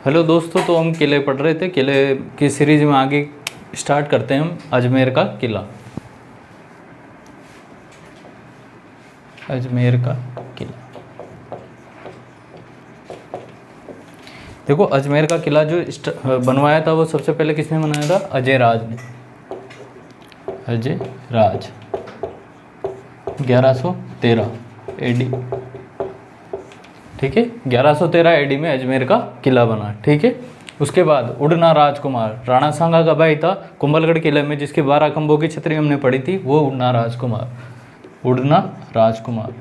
Hello दोस्तों, तो हम किले पढ़ रहे थे। किले की सीरीज में आगे स्टार्ट करते हैं हम अजमेर का किला। अजमेर का किला, देखो अजमेर का किला जो बनवाया था वो सबसे पहले किसने बनाया था? अजय राज ने। अजय राज 1113 एडी, ठीक है। 1113 एडी में अजमेर का किला बना, ठीक है। उसके बाद उड़ना राजकुमार, राणा सांगा का भाई था, कुंभलगढ़ किले में जिसकी 12 खंभों की छतरी हमने पढ़ी थी, वो उड़ना राजकुमार। उड़ना राजकुमार,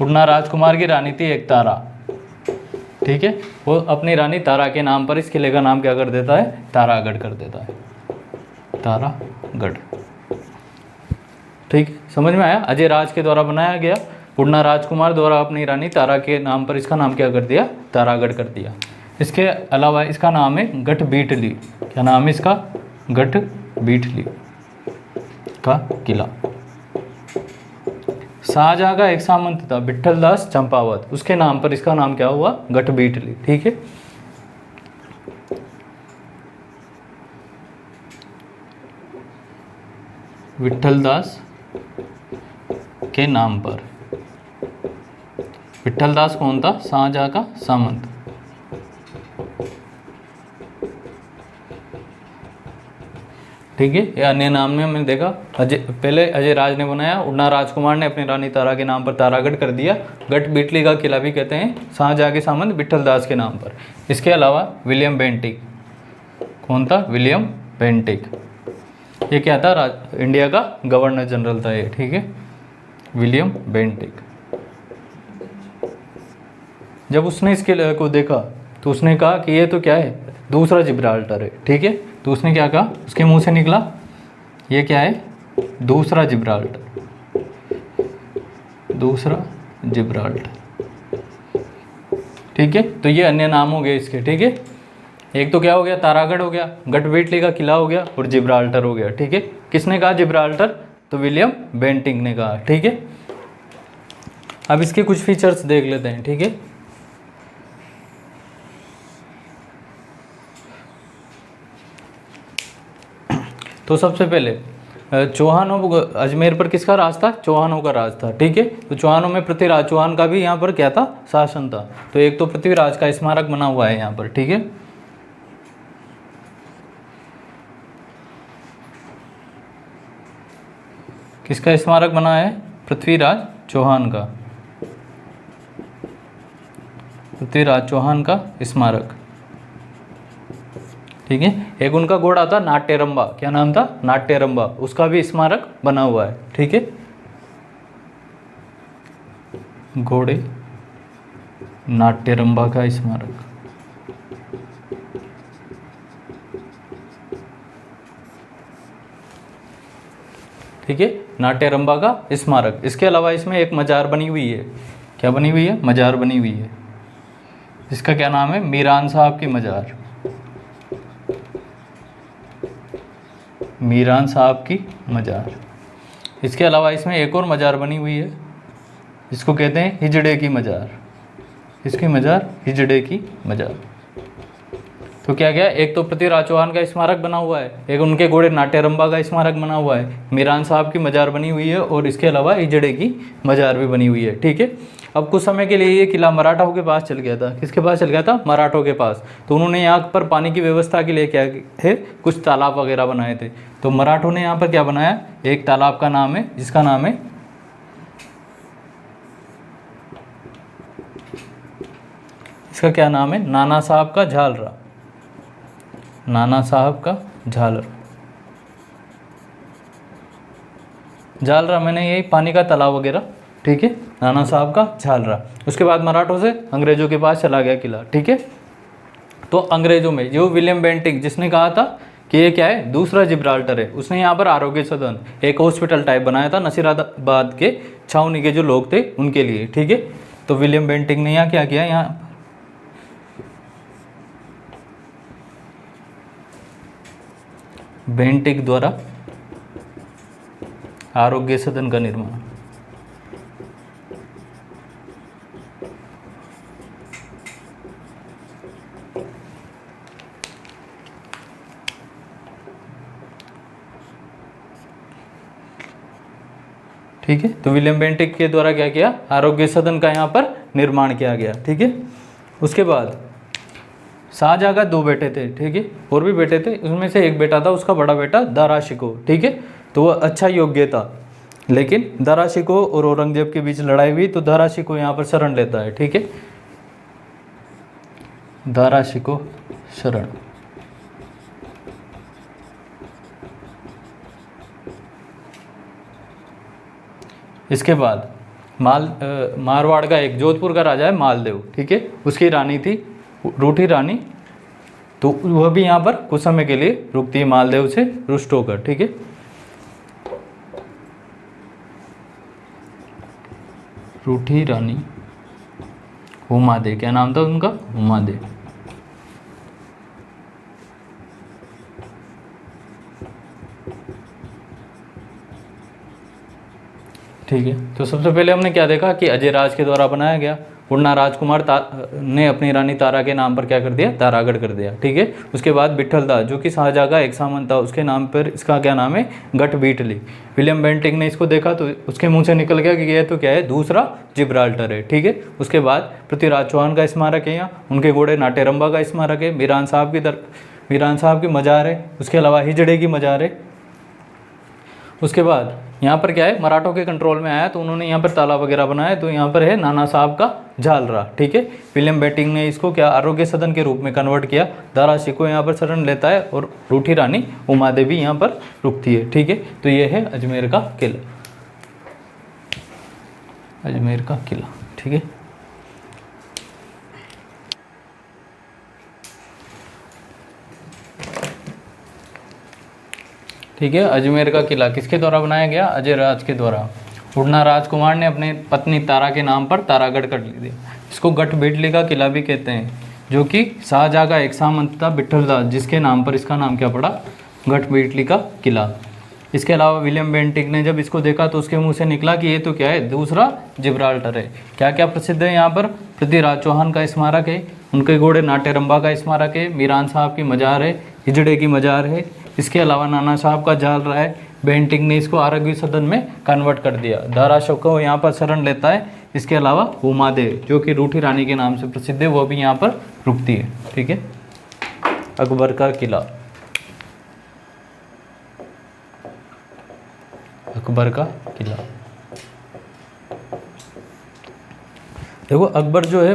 उड़ना राजकुमार की रानी थी एक तारा, ठीक है। वो अपनी रानी तारा के नाम पर इस किले का नाम क्या कर देता है? तारागढ़ कर देता है, तारागढ़, ठीक। समझ में आया? अजय राज के द्वारा बनाया गया, उड़ना राजकुमार द्वारा अपनी रानी तारा के नाम पर इसका नाम क्या कर दिया? तारागढ़ कर दिया। इसके अलावा इसका नाम है गढ़बीटली। क्या नाम है इसका? गढ़बीटली का किला। शाहजहां का एक सामंत था विठल दास चंपावत, उसके नाम पर इसका नाम क्या हुआ? गढ़बीटली, ठीक है। विठल दास के नाम पर। विठल दास कौन था? शाहजहां का सामंत, ठीक है। ये अन्य नाम में हमने देखा, पहले अजय राज ने बनाया, उड़ना राजकुमार ने अपनी रानी तारा के नाम पर तारागढ़ कर दिया। गढ़बीटली का किला भी कहते हैं शाहजहां के सामंत विठल दास के नाम पर। इसके अलावा विलियम बेंटिक, कौन था? William Bentinck. ये क्या था? इंडिया का गवर्नर जनरल था ये, ठीक है। William Bentinck. जब उसने इस किले को देखा तो उसने कहा कि ये तो क्या है? दूसरा जिब्राल्टर है, ठीक है। तो उसने क्या कहा? उसके मुंह से निकला, ये क्या है? दूसरा जिब्राल्टर, दूसरा जिब्राल्टर, ठीक है। तो ये अन्य नाम हो गए इसके, ठीक है। एक तो क्या हो गया? तारागढ़ हो गया, गढ़बीटली का किला हो गया, और जिब्राल्टर हो गया, ठीक है। किसने कहा जिब्राल्टर? तो विलियम बेंटिक ने कहा, ठीक है। अब इसके कुछ फीचर्स देख लेते हैं, ठीक है। तो सबसे पहले चौहानों, अजमेर पर किसका राज था? चौहानों का राज था, ठीक है। तो चौहानों में पृथ्वीराज चौहान का भी यहाँ पर क्या था? शासन था। तो एक तो पृथ्वीराज का स्मारक बना हुआ है यहाँ पर, ठीक है। किसका स्मारक बना है? पृथ्वीराज चौहान का, पृथ्वीराज चौहान का स्मारक, ठीक है। एक उनका घोड़ा था नाट्यरंबा, क्या नाम था? नाट्यरंबा, उसका भी स्मारक बना हुआ है, ठीक है। घोड़े नाट्यरंबा का स्मारक, ठीक है, नाट्यरंबा का स्मारक। इसके अलावा इसमें एक मजार बनी हुई है। क्या बनी हुई है? मजार बनी हुई है। इसका क्या नाम है? मीरान साहब की मजार, मीरान साहब की मजार। इसके अलावा इसमें एक और मजार बनी हुई है, इसको कहते हैं हिजड़े की मजार। इसकी मजार हिजड़े की मजार। तो क्या क्या? एक तो पृथ्वीराज चौहान का स्मारक बना हुआ है, एक उनके घोड़े नाट्यरंबा का स्मारक बना हुआ है, मीरान साहब की मजार बनी हुई है, और इसके अलावा हिजड़े की मजार भी बनी हुई है, ठीक है। अब कुछ समय के लिए ये किला मराठाओं के पास चल गया था। किसके पास चल गया था? मराठों के पास। तो उन्होंने यहाँ पर पानी की व्यवस्था के लिए क्या है? कुछ तालाब वगैरह बनाए थे। तो मराठों ने यहाँ पर क्या बनाया? एक तालाब का नाम है, जिसका नाम है, इसका क्या नाम है? नाना साहब का झालरा, नाना साहब का झालरा। झालरा मैंने यही पानी का तालाब वगैरह, ठीक है। नाना साहब का झालरा। उसके बाद मराठों से अंग्रेजों के पास चला गया किला, ठीक है। तो अंग्रेजों में जो विलियम बेंटिक, जिसने कहा था कि ये क्या है? दूसरा जिब्राल्टर है, उसने यहाँ पर आरोग्य सदन, एक हॉस्पिटल टाइप बनाया था नसीराबाद के छावनी के जो लोग थे उनके लिए, ठीक है। तो विलियम बेंटिक ने यहाँ क्या किया? यहाँ बेंटिक द्वारा आरोग्य सदन का निर्माण, ठीक है। तो विलियम बेंटिक के द्वारा क्या किया, आरोग्य सदन का यहाँ पर निर्माण किया गया, ठीक है। उसके बाद शाहजहाँ का 2 बेटे थे, ठीक है, और भी बेटे थे, उसमें से एक बेटा था उसका बड़ा बेटा दारा शिकोह, ठीक है। तो वह अच्छा योग्य था, लेकिन दारा शिकोह और औरंगजेब के बीच लड़ाई हुई तो दारा शिकोह यहाँ पर शरण लेता है, ठीक है। दारा शिकोह शरण। इसके बाद मारवाड़ का एक जोधपुर का राजा है मालदेव, ठीक है, उसकी रानी थी रूठी रानी, तो वह भी यहाँ पर कुछ समय के लिए रुकती है मालदेव से रुष्ट होकर, ठीक है। रूठी रानी हुमादे, क्या नाम था उनका, हुमादे। ठीक है। तो सबसे पहले हमने क्या देखा कि अजय राज के द्वारा बनाया गया। पूर्णा राजकुमार ने अपनी रानी तारा के नाम पर क्या कर दिया, तारागढ़ कर दिया, ठीक है। उसके बाद बिट्ठल दास जो कि शाहजहाँ का एक सामंत था, उसके नाम पर इसका क्या नाम है, गढ़ बीटली। विलियम बेंटिक ने इसको देखा तो उसके मुंह से निकल गया कि यह तो क्या है, दूसरा जिब्राल्टर है, ठीक है। उसके बाद पृथ्वीराज चौहान का स्मारक है, यहाँ उनके घोड़े नाटेरंबा का स्मारक है, मीरान साहब की मजार है, उसके अलावा हिजड़े की मजार है। उसके बाद यहाँ पर क्या है, मराठों के कंट्रोल में आया तो उन्होंने यहाँ पर तालाब वगैरह बनाया, तो यहाँ पर है नाना साहब का झालरा, ठीक है। विलियम बेंटिक ने इसको क्या आरोग्य सदन के रूप में कन्वर्ट किया। दारा शिकोह यहाँ पर शरण लेता है और रूठी रानी उमा देवी यहाँ पर रुकती है, ठीक है। तो ये है अजमेर का किला, अजमेर का किला, ठीक है। ठीक है, अजमेर का किला किसके द्वारा बनाया गया, अजय राज के द्वारा। पूर्णा राजकुमार ने अपने पत्नी तारा के नाम पर तारागढ़ कर ली थी। इसको गढ़ बीटली का किला भी कहते हैं, जो कि शाहजहाँ का एक सामंत था बिट्ठल दास, जिसके नाम पर इसका नाम क्या पड़ा, गढ़ बीटली का किला। इसके अलावा विलियम बेंटिक ने जब इसको देखा तो उसके मुंह से निकला कि ये तो क्या है, दूसरा जिब्राल्टर है। क्या क्या प्रसिद्ध है यहाँ पर, पृथ्वीराज चौहान का स्मारक है, उनके घोड़े नाटेरंबा का स्मारक है, मीरान साहब की मजार है, हिजड़े की मजार है। इसके अलावा नाना साहब का जाल रहा है। बेंटिक ने इसको आरोग्य सदन में कन्वर्ट कर दिया। दारा शिकोह यहाँ पर शरण लेता है। इसके अलावा हुमादे जो कि रूठी रानी के नाम से प्रसिद्ध है, वो भी यहाँ पर रुकती है, ठीक है। अकबर का किला, अकबर का किला देखो, अकबर जो है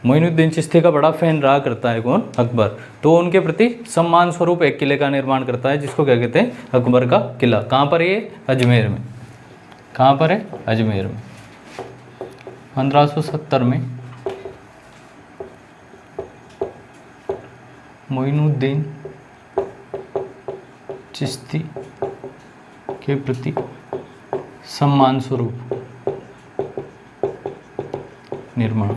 मोइनुद्दीन चिश्ती का बड़ा फैन रहा करता है कौन, अकबर। तो उनके प्रति सम्मान स्वरूप एक किले का निर्माण करता है, जिसको क्या कहते हैं, अकबर का किला। कहाँ पर है ये, अजमेर में। कहाँ पर है, अजमेर में। 1570 में मोइनुद्दीन चिश्ती के प्रति सम्मान स्वरूप निर्माण,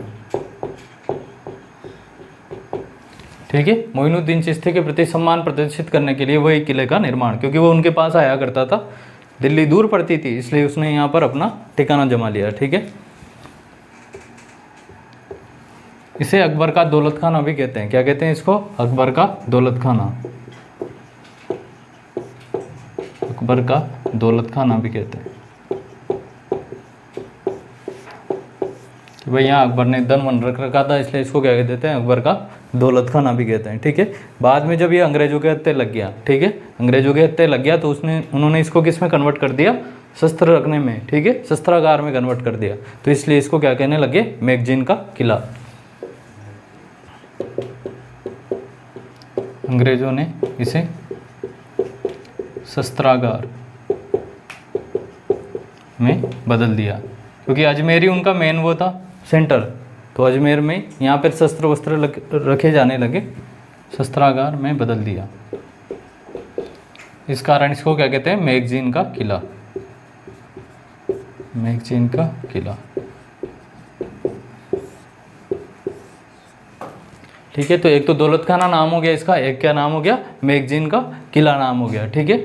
ठीक है। मोइनुद्दीन चिश्ती के प्रति सम्मान प्रदर्शित करने के लिए वही किले का निर्माण, क्योंकि वो उनके पास आया करता था, दिल्ली दूर पड़ती थी, इसलिए उसने यहाँ पर अपना ठिकाना जमा लिया, ठीक है। इसे अकबर का दौलत खाना भी कहते हैं। क्या कहते हैं इसको, अकबर का दौलत खाना, अकबर का दौलत खाना भी कहते हैं कि भाई यहाँ अकबर ने धन वन रख रखा था, इसलिए इसको क्या कह देते हैं, अकबर का दौलत खाना भी कहते हैं, ठीक है। बाद में जब ये अंग्रेजों के हत्थे लग गया, ठीक है, अंग्रेजों के हत्थे लग गया तो उन्होंने इसको किस में कन्वर्ट कर दिया, शस्त्र रखने में, ठीक है, शस्त्रागार में कन्वर्ट कर दिया। तो इसलिए इसको क्या कहने लगे, मैगजीन का किला। अंग्रेजों ने इसे शस्त्रागार में बदल दिया, क्योंकि अजमेर ही उनका मेन वो था, सेंटर। तो अजमेर में यहाँ पर शस्त्र वस्त्र रखे जाने लगे, शस्त्रागार में बदल दिया। इस कारण इसको क्या कहते हैं, मैगजीन का किला, मैगजीन का किला, ठीक है। तो एक तो दौलत खाना नाम हो गया इसका, एक क्या नाम हो गया, मैगजीन का किला नाम हो गया, ठीक है।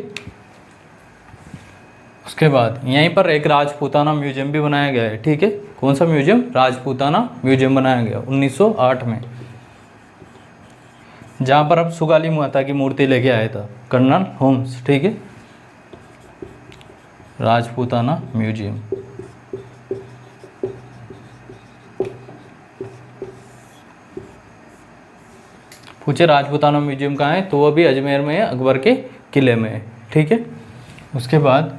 उसके बाद यहीं पर एक राजपूताना म्यूजियम भी बनाया गया है, ठीक है। कौन सा म्यूजियम, राजपूताना म्यूजियम बनाया गया 1908 में, जहाँ पर अब सुगाली माता की मूर्ति लेके आया था कर्नल होम्स, ठीक है। राजपूताना म्यूजियम। पूछे राजपूताना म्यूजियम कहाँ है, तो वो भी अजमेर में है, अकबर के किले में है। ठीक है, उसके बाद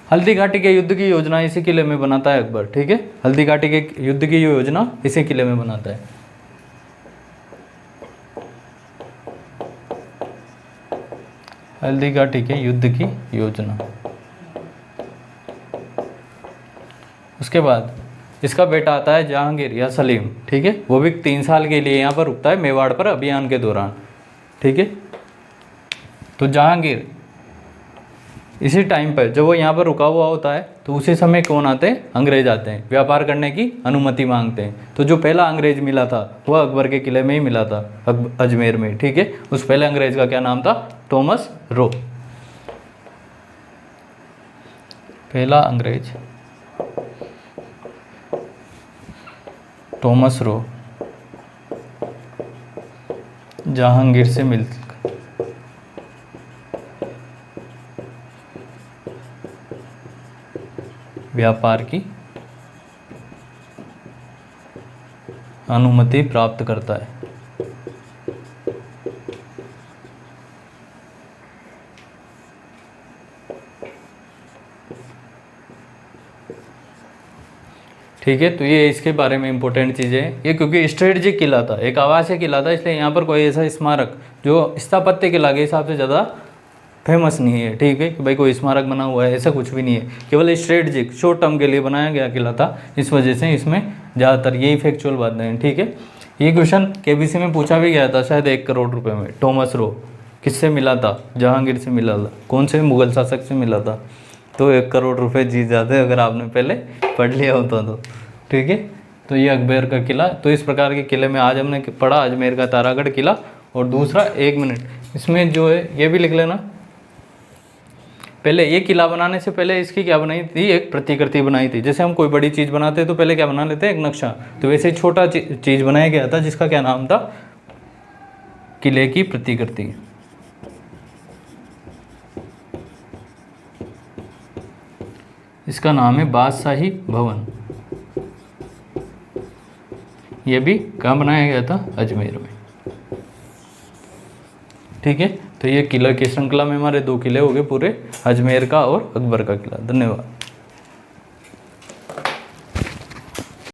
हल्दी घाटी के युद्ध की योजना इसी किले में बनाता है अकबर। ठीक है, हल्दी घाटी के युद्ध की योजना इसी किले में बनाता है। हल्दी घाटी के युद्ध की योजना। उसके बाद इसका बेटा आता है जहांगीर या सलीम। ठीक है, वो भी 3 साल के लिए यहाँ पर रुकता है मेवाड़ पर अभियान के दौरान। ठीक है, तो जहांगीर इसी टाइम पर जब वो यहाँ पर रुका हुआ होता है तो उसी समय कौन आते हैं, अंग्रेज आते हैं, व्यापार करने की अनुमति मांगते हैं। तो जो पहला अंग्रेज मिला था वह अकबर के किले में ही मिला था, अजमेर में। ठीक है, उस पहले अंग्रेज का क्या नाम था, थॉमस रो। पहला अंग्रेज थॉमस रो जहांगीर से मिलकर व्यापार की अनुमति प्राप्त करता है। ठीक है, तो ये इसके बारे में इंपॉर्टेंट चीज़ें हैं। ये क्योंकि स्ट्रेटजिक किला था, एक आवासीय किला था, इसलिए यहाँ पर कोई ऐसा स्मारक जो स्थापत्य किला के हिसाब से ज़्यादा फेमस नहीं है। ठीक है, कि भाई कोई स्मारक बना हुआ है, ऐसा कुछ भी नहीं है, केवल स्ट्रेटजिक शॉर्ट टर्म के लिए बनाया गया किला था, इस वजह से इसमें ज़्यादातर यही फैक्चुअल बातें हैं। ठीक है, ये क्वेश्चन केबीसी में पूछा भी गया था शायद 1 करोड़ रुपए में। थॉमस रो किससे मिला था, जहांगीर से मिला था। कौन से मुगल शासक से मिला था, तो 1 करोड़ रुपए जीत जाते अगर आपने पहले पढ़ लिया होता तो। ठीक है, तो ये अकबर का किला। तो इस प्रकार के किले में आज हमने पढ़ा अजमेर का तारागढ़ किला। और दूसरा, 1 मिनट इसमें जो है ये भी लिख लेना, पहले ये किला बनाने से पहले इसकी क्या बनाई थी, एक प्रतिकृति बनाई थी। जैसे हम कोई बड़ी चीज़ बनाते हैं तो पहले क्या बना लेते हैं, एक नक्शा। तो वैसे छोटा चीज़ बनाया गया था जिसका क्या नाम था, किले की प्रतिकृति। इसका नाम है बादशाही भवन। ये भी कहाँ बनाया गया था, अजमेर में। ठीक है, तो ये किला की श्रृंखला में हमारे 2 किले हो गए पूरे, अजमेर का और अकबर का किला। धन्यवाद।